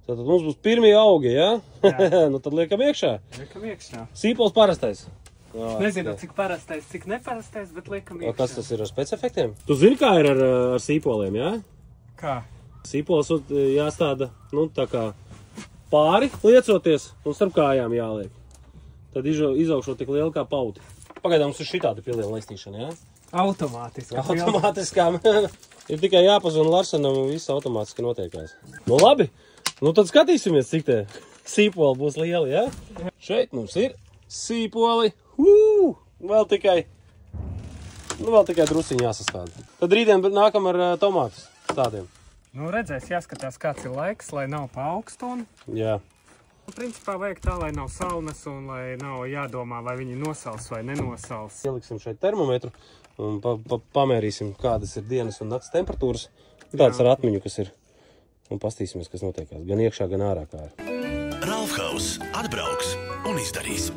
Tātad mums būs pirmie augi, ja? Nu tad liekam iekšā. Liekam iekšā. Sīpols parastais. Nezinu, cik parastais, cik neparastais, bet liekam iekšā. Kas tas ir ar specefektiem? Tu zini, kā ir ar sīpoliem, ja? Kā? Sīpols jāstāda, nu tā kā pāri liecoties un starp kājām jāliek. Tad izaugšot tik lielu kā pauti. Pagaidām mums ir šitādi piliena laistīšana, ja? Automātiski. Automātiskām. Ir tikai jāpazvana Larsenam un viss automātiski notiekās. Nu labi. Nu tad skatīsimies, cik te sīpoli būs lieli, ja? Šeit mums ir sīpoli. Vēl tikai drusciņi jāsastāda. Tad rītdien nākam ar tomātus tādiem. Nu redzēs, jāskatās, kāds ir laiks, lai nav pa augstu. Jā. Principā vajag tā, lai nav saunas un lai nav jādomā, vai viņi nosals vai nenosals. Ieliksim šeit termometru un pamērīsim, kādas ir dienas un nakts temperatūras. Tāds ar atmiņu, kas ir. Un pastīsimies, kas notiekās. Gan iekšā, gan ārā kā ir. Ralfhaus atbrauks un izdarīs.